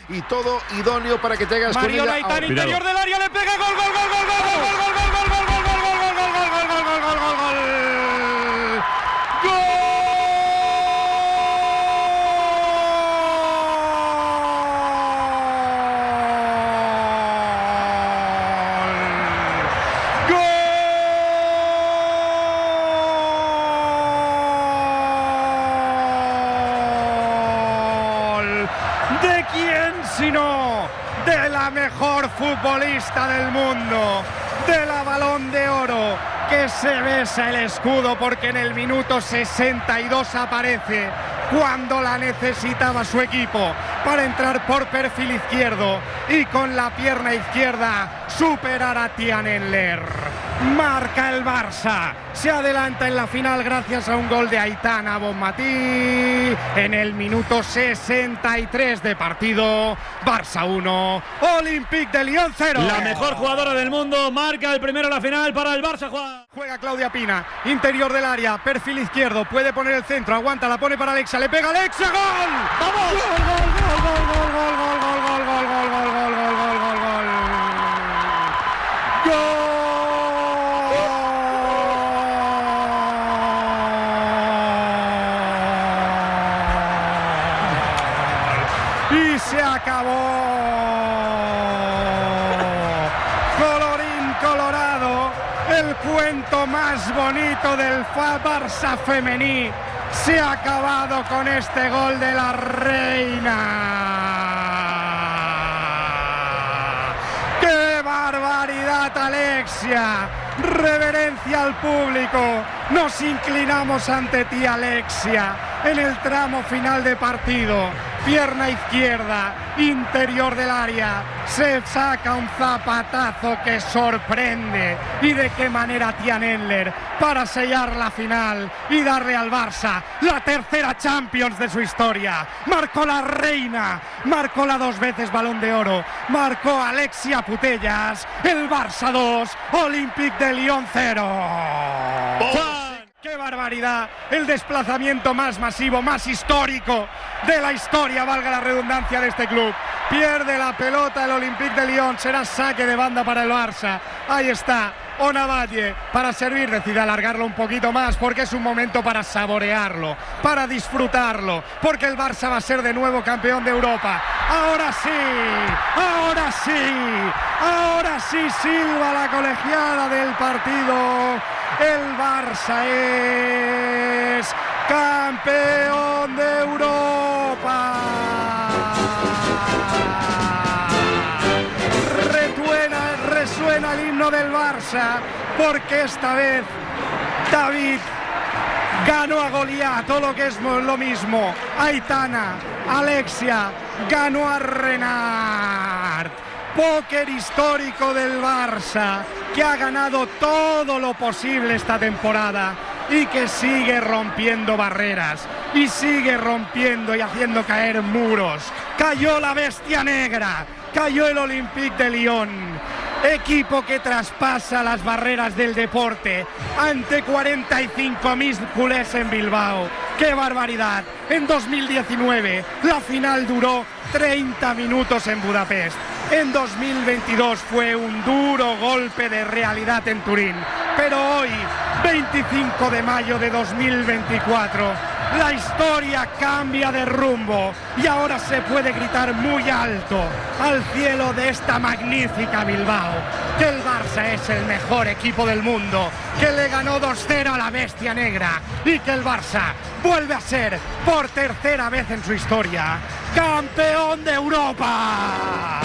y todo idóneo para que te hagas Mario con ella. Laitán, interior del área, le pega gol, gol, gol, gol, gol, gol, gol, gol, gol, gol, gol, gol, gol, ¿de quién sino de la mejor futbolista del mundo, de la Balón de Oro, que se besa el escudo porque en el minuto 62 aparece cuando la necesitaba su equipo para entrar por perfil izquierdo y con la pierna izquierda superar a Tian Enler? Marca el Barça, se adelanta en la final gracias a un gol de Aitana Bonmatí en el minuto 63 de partido. Barça 1, Olympique de Lyon 0. La mejor jugadora del mundo marca el primero a la final para el Barça. Juega Claudia Pina, interior del área, perfil izquierdo, puede poner el centro, aguanta, la pone para Alexia, le pega Alexia, ¡gol! ¡Vamos! ¡Gol, gol, gol, gol, gol, gol, gol, gol, gol, gol, gol, gol, gol, gol, gol, gol! Y se acabó. Colorín colorado, el cuento más bonito del Barça femení se ha acabado con este gol de la reina. ¡Qué barbaridad, Alexia! Reverencia al público. Nos inclinamos ante ti, Alexia, en el tramo final de partido. Pierna izquierda, interior del área, se saca un zapatazo que sorprende. Y de qué manera Tian Enler para sellar la final y darle al Barça la tercera Champions de su historia. Marcó la reina, marcó la 2 veces Balón de Oro, marcó Alexia Putellas. El Barça 2, Olympique de Lyon 0. ¡Qué barbaridad! El desplazamiento más masivo, más histórico de la historia, valga la redundancia, de este club. Pierde la pelota el Olympique de Lyon, será saque de banda para el Barça. Ahí está Ona Batlle para servir, decide alargarlo un poquito más porque es un momento para saborearlo, para disfrutarlo, porque el Barça va a ser de nuevo campeón de Europa. Ahora sí, ahora sí, ahora sí silba la colegiada del partido. El Barça es campeón de Europa. Resuena el himno del Barça porque esta vez David ganó a Goliat, o lo que es lo mismo, Aitana, Alexia ganó a Renard. Póker histórico del Barça, que ha ganado todo lo posible esta temporada y que sigue rompiendo barreras y sigue rompiendo y haciendo caer muros. Cayó la bestia negra, cayó el Olympique de Lyon, equipo que traspasa las barreras del deporte ante 45.000 culés en Bilbao. ¡Qué barbaridad! En 2019 la final duró 30 minutos en Budapest. En 2022 fue un duro golpe de realidad en Turín. Pero hoy, 25 de mayo de 2024, la historia cambia de rumbo y ahora se puede gritar muy alto al cielo de esta magnífica Bilbao que el Barça es el mejor equipo del mundo, que le ganó 2-0 a la bestia negra y que el Barça vuelve a ser, por tercera vez en su historia, campeón de Europa.